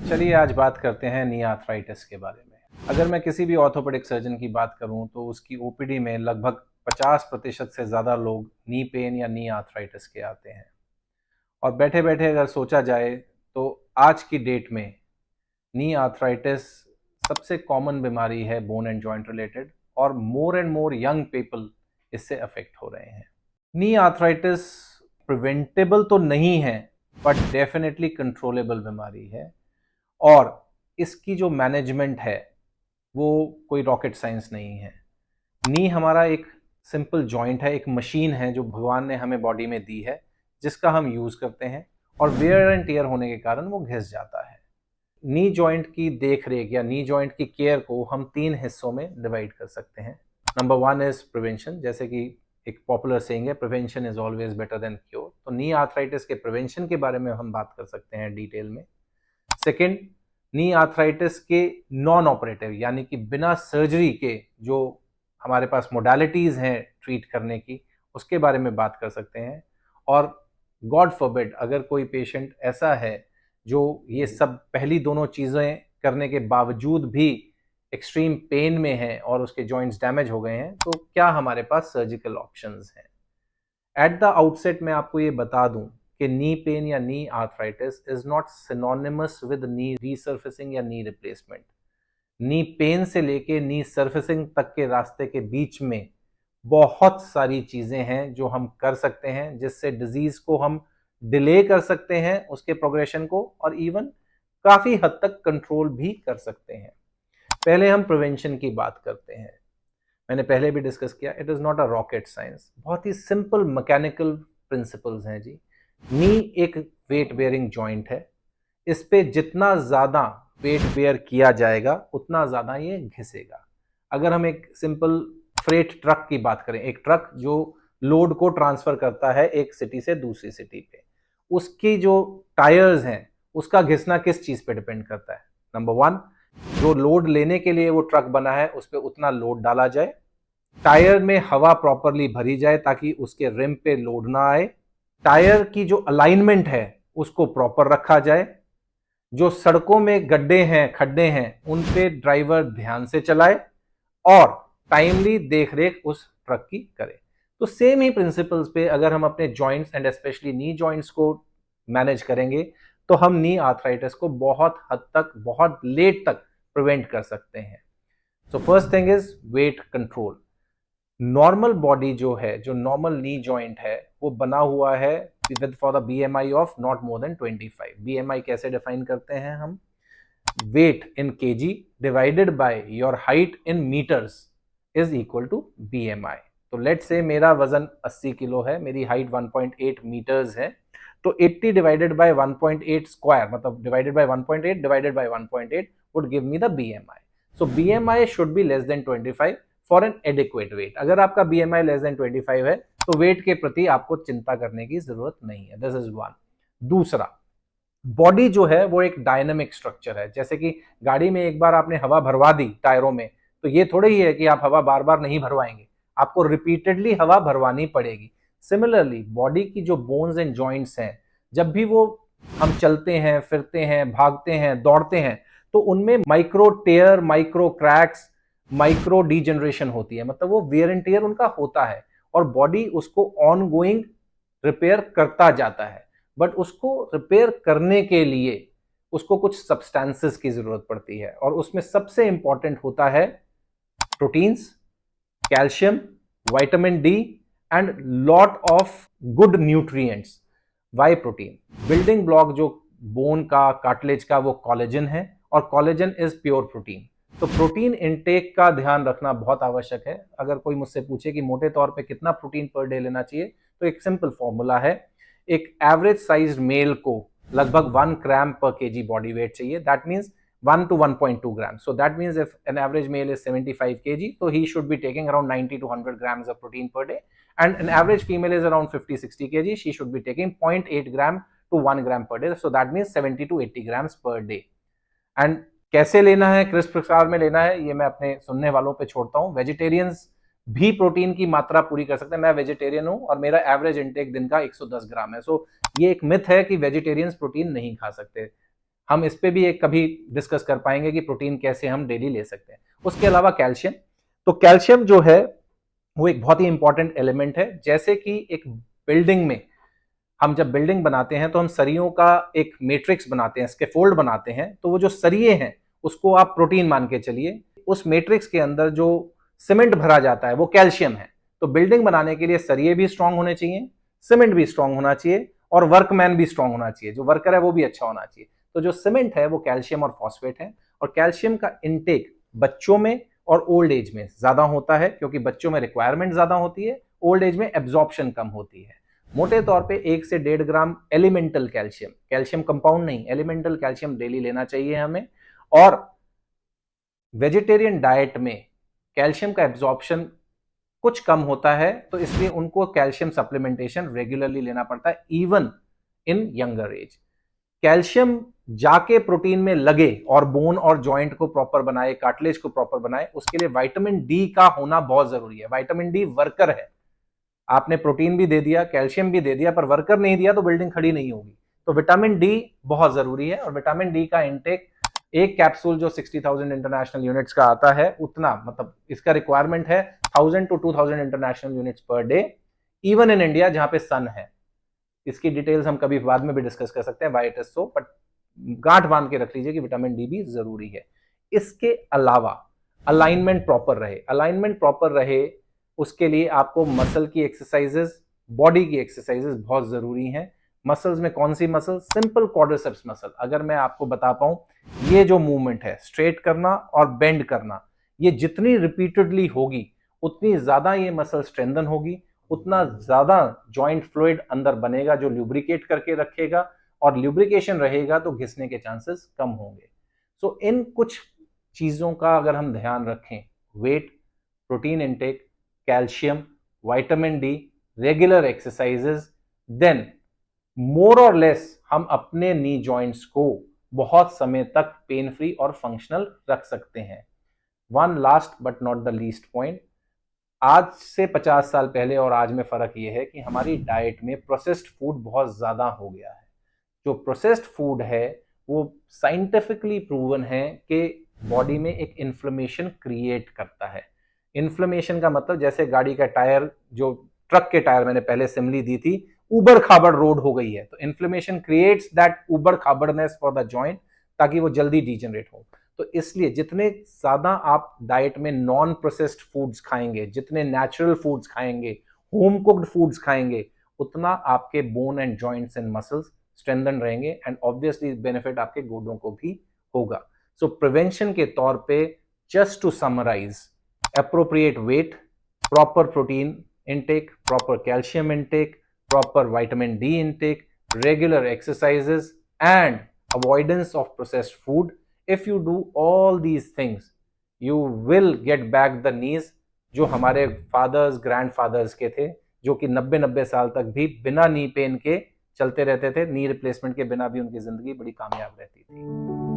चलिए आज बात करते हैं नी आर्थराइटिस के बारे में। अगर मैं किसी भी ऑर्थोपेडिक सर्जन की बात करूं तो उसकी ओपीडी में लगभग 50% से ज़्यादा लोग नी पेन या नी आर्थराइटिस के आते हैं। और बैठे बैठे अगर सोचा जाए तो आज की डेट में नी आर्थराइटिस सबसे कॉमन बीमारी है बोन एंड जॉइंट रिलेटेड, और more and more young people इससे अफेक्ट हो रहे हैं। नी आर्थराइटिस प्रिवेंटेबल तो नहीं है बट डेफिनेटली कंट्रोलेबल बीमारी है, और इसकी जो मैनेजमेंट है वो कोई रॉकेट साइंस नहीं है। नी हमारा एक सिंपल जॉइंट है, एक मशीन है जो भगवान ने हमें बॉडी में दी है, जिसका हम यूज़ करते हैं, और वेयर एंड टियर होने के कारण वो घिस जाता है। नी जॉइंट की देख रेख या नी जॉइंट की केयर को हम 3 हिस्सों में डिवाइड कर सकते हैं। नंबर 1 इज प्रिवेंशन, जैसे कि एक पॉपुलर सेइंग है, prevention is always better than cure. तो नी आर्थराइटिस के प्रिवेंशन के बारे में हम बात कर सकते हैं डिटेल में। सेकेंड, नी आर्थराइटिस के नॉन ऑपरेटिव यानी कि बिना सर्जरी के जो हमारे पास मोडालिटीज़ हैं ट्रीट करने की, उसके बारे में बात कर सकते हैं। और गॉड फॉरबिड अगर कोई पेशेंट ऐसा है जो ये सब पहली दोनों चीज़ें करने के बावजूद भी एक्सट्रीम पेन में है और उसके जॉइंट्स डैमेज हो गए हैं, तो क्या हमारे पास सर्जिकल ऑप्शंस हैं। एट द आउटसेट मैं आपको ये बता दूं कि नी पेन या knee arthritis is not synonymous with knee resurfacing या नी रिप्लेसमेंट। नी पेन से लेके नी सर्फेसिंग तक के रास्ते के बीच में बहुत सारी चीजें हैं जो हम कर सकते हैं, जिससे डिजीज को हम डिले कर सकते हैं, उसके प्रोग्रेशन को, और इवन काफी हद तक कंट्रोल भी कर सकते हैं। पहले हम प्रिवेंशन की बात करते हैं। मैंने पहले भी डिस्कस किया, it is not a rocket science, बहुत ही सिंपल मैकेनिकल प्रिंसिपल्स हैं जी। नी एक वेट बेयरिंग जॉइंट है, इस पे जितना ज़्यादा वेट बेयर किया जाएगा उतना ज़्यादा ये घिसेगा। अगर हम एक सिंपल फ्रेट ट्रक की बात करें, एक ट्रक जो लोड को ट्रांसफ़र करता है एक सिटी से दूसरी सिटी पे, उसकी जो टायर्स हैं उसका घिसना किस चीज़ पे डिपेंड करता है। नंबर 1, जो लोड लेने के लिए वो ट्रक बना है उस पर उतना लोड डाला जाए, टायर में हवा प्रॉपरली भरी जाए ताकि उसके रिम पे लोड ना आए, टायर की जो अलाइनमेंट है उसको प्रॉपर रखा जाए, जो सड़कों में गड्ढे हैं खड्डे हैं उन पे ड्राइवर ध्यान से चलाए, और टाइमली देखरेख उस ट्रक की करे। तो सेम ही प्रिंसिपल्स पे अगर हम अपने joints and specially knee joints को मैनेज करेंगे तो हम नी आर्थराइटिस को बहुत हद तक, बहुत लेट तक प्रिवेंट कर सकते हैं। So first thing is weight control. Normal body जो है, जो नॉर्मल नी जॉइंट है, वो बना हुआ है with for the BMI of not more than 25। BMI कैसे डिफाइन करते हैं हम? Weight in KG divided by your height in metres is equal to BMI. तो लेट से मेरा वजन 80 किलो है, मेरी हाइट 1.8 मीटर्स है, तो 80 डिवाइडेड बाय 1.8 स्क्वायर, मतलब divided by 1.8 divided by 1.8 would give me the BMI. So BMI should be less than 25 for an adequate weight. अगर आपका बीएमआई लेस देन 25 है तो वेट के प्रति आपको चिंता करने की जरूरत नहीं है। This is one. दूसरा, बॉडी जो है वो एक डायनामिक स्ट्रक्चर है। जैसे कि गाड़ी में एक बार आपने हवा भरवा दी टायरों में, तो ये थोड़ा ही है कि आप हवा बार बार नहीं भरवाएंगे, आपको रिपीटेडली हवा भरवानी पड़ेगी। सिमिलरली बॉडी की जो बोन्स एंड जॉइंट्स हैं, जब भी वो हम चलते हैं, फिरते हैं, भागते हैं, दौड़ते हैं, तो उनमें माइक्रो टेयर, माइक्रो क्रैक्स, माइक्रो डीजनरेशन होती है, मतलब वो वेयर एंड टेयर उनका होता है, और बॉडी उसको ऑन गोइंग रिपेयर करता जाता है। बट उसको रिपेयर करने के लिए उसको कुछ सब्सटेंसेस की जरूरत पड़ती है, और उसमें सबसे इंपॉर्टेंट होता है proteins, calcium, vitamin D and lot of good nutrients. Why protein? Building block जो बोन का, कार्टिलेज का, वो कोलेजन है, और कोलेजन इज प्योर प्रोटीन। तो प्रोटीन इनटेक का ध्यान रखना बहुत आवश्यक है। अगर कोई मुझसे पूछे कि मोटे तौर पे कितना प्रोटीन पर डे लेना चाहिए, तो एक सिंपल फॉर्मूला है। एक एवरेज साइज मेल को लगभग 1 ग्राम पर केजी बॉडी वेट चाहिए। That means 1 to 1.2 grams. So that means if an average male is 75 kg, so he should be taking around 90 to 100 grams of protein per day. And an average female is around 50-60 kg, she should be taking 0.8 gram to 1 gram per day. So that means 70 to 80 grams per day. And कैसे लेना है, किस प्रकार में लेना है, ये मैं अपने सुनने वालों पे छोड़ता हूँ। वेजिटेरियंस भी प्रोटीन की मात्रा पूरी कर सकते हैं। मैं वेजिटेरियन हूँ और मेरा एवरेज इनटेक दिन का 110 ग्राम है। सो ये एक मिथ है कि वेजिटेरियंस प्रोटीन नहीं खा सकते। हम इस पे भी एक कभी डिस्कस कर पाएंगे कि प्रोटीन कैसे हम डेली ले सकते हैं। उसके अलावा कैल्शियम, तो कैल्शियम जो है वो एक बहुत ही इंपॉर्टेंट एलिमेंट है। जैसे कि एक बिल्डिंग में, हम जब बिल्डिंग बनाते हैं तो हम सरियों का एक मैट्रिक्स बनाते हैं, स्कैफोल्ड बनाते हैं, तो वो जो सरिये हैं उसको आप प्रोटीन मान के चलिए। उस मैट्रिक्स के अंदर जो सीमेंट भरा जाता है वो कैल्शियम है। तो बिल्डिंग बनाने के लिए सरिये भी स्ट्रांग होने चाहिए, सीमेंट भी स्ट्रांग होना चाहिए, और वर्कमैन भी स्ट्रांग होना चाहिए, जो वर्कर है वो भी अच्छा होना चाहिए। तो जो सीमेंट है वो कैल्शियम और फॉस्फेट है। और कैल्शियम का इनटेक बच्चों में और ओल्ड एज में ज्यादा होता है, क्योंकि बच्चों में रिक्वायरमेंट ज्यादा होती है, ओल्ड एज में एब्जॉर्प्शन कम होती है। मोटे तौर पे 1 से 1.5 ग्राम एलिमेंटल कैल्शियम, कैल्शियम कंपाउंड नहीं, एलिमेंटल कैल्शियम डेली लेना चाहिए हमें। और वेजिटेरियन डाइट में कैल्शियम का एब्जॉर्प्शन कुछ कम होता है, तो इसलिए उनको कैल्शियम सप्लीमेंटेशन रेगुलरली लेना पड़ता है, even in younger age. Calcium जाके प्रोटीन में लगे और बोन और जॉइंट को प्रॉपर बनाए, कार्टिलेज को प्रॉपर बनाए, उसके लिए विटामिन डी का होना बहुत जरूरी है। विटामिन डी वर्कर है। आपने प्रोटीन भी दे दिया, कैल्शियम भी दे दिया, पर वर्कर नहीं दिया तो बिल्डिंग खड़ी नहीं होगी। तो विटामिन डी बहुत जरूरी है। और विटामिन डी का इंटेक, एक कैप्सूल जो 60,000 इंटरनेशनल यूनिट्स का आता है, उतना मतलब इसका रिक्वायरमेंट है 1000 to 2000 international units per day, even in India जहां पे सन है। इसकी डिटेल्स हम कभी बाद में भी डिस्कस कर सकते हैं, why it is so, but गांठ बांध के रख लीजिए कि विटामिन डी भी जरूरी है। इसके अलावा अलाइनमेंट प्रॉपर रहे, अलाइनमेंट प्रॉपर रहे उसके लिए आपको मसल की एक्सरसाइजेस, बॉडी की एक्सरसाइजेस बहुत जरूरी हैं। मसल्स में कौन सी मसल? Simple quadriceps muscle. अगर मैं आपको बता पाऊं, ये जो मूवमेंट है स्ट्रेट करना और बेंड करना, ये जितनी रिपीटेडली होगी उतनी ज्यादा ये मसल स्ट्रेंथन होगी, उतना ज्यादा जॉइंट फ्लूइड अंदर बनेगा जो ल्यूब्रिकेट करके रखेगा, और ल्यूब्रिकेशन रहेगा तो घिसने के चांसेस कम होंगे। सो इन कुछ चीजों का अगर हम ध्यान रखें, weight, protein intake, calcium, vitamin D, regular exercises, then more और लेस हम अपने नी जॉइंट्स को बहुत समय तक पेन फ्री और फंक्शनल रख सकते हैं। One last but not the least point, आज से 50 साल पहले और आज में फर्क यह है कि हमारी डाइट में प्रोसेस्ड फूड बहुत ज्यादा हो गया है। जो प्रोसेस्ड फूड है वो साइंटिफिकली प्रूवन है कि बॉडी में एक इन्फ्लेमेशन क्रिएट करता है। इन्फ्लेमेशन का मतलब, जैसे गाड़ी का टायर, जो ट्रक के टायर मैंने पहले सिमली दी थी, उबड़ खाबड़ रोड हो गई है, तो इन्फ्लेमेशन क्रिएट्स दैट उबड़ खाबड़नेस फॉर द जॉइंट, ताकि वो जल्दी डिजेनरेट हो। तो इसलिए जितने ज्यादा आप डाइट में नॉन प्रोसेस्ड फूड्स खाएंगे, जितने नेचुरल फूड्स खाएंगे, होम कुक्ड फूड्स खाएंगे, उतना आपके bone and joints and muscles strengthen रहेंगे, एंड ऑब्वियसली बेनिफिट आपके गोडों को भी होगा। सो प्रिवेंशन के तौर पे, just to summarise, appropriate weight, proper protein intake, proper calcium intake, proper vitamin D intake, regular exercises, and avoidance of processed food. If you do all these things, you will get back the knees जो हमारे fathers, grand fathers के थे, जो कि 90-90 साल तक भी बिना नी पेन के चलते रहते थे। नी रिप्लेसमेंट के बिना भी उनकी जिंदगी बड़ी कामयाब रहती थी।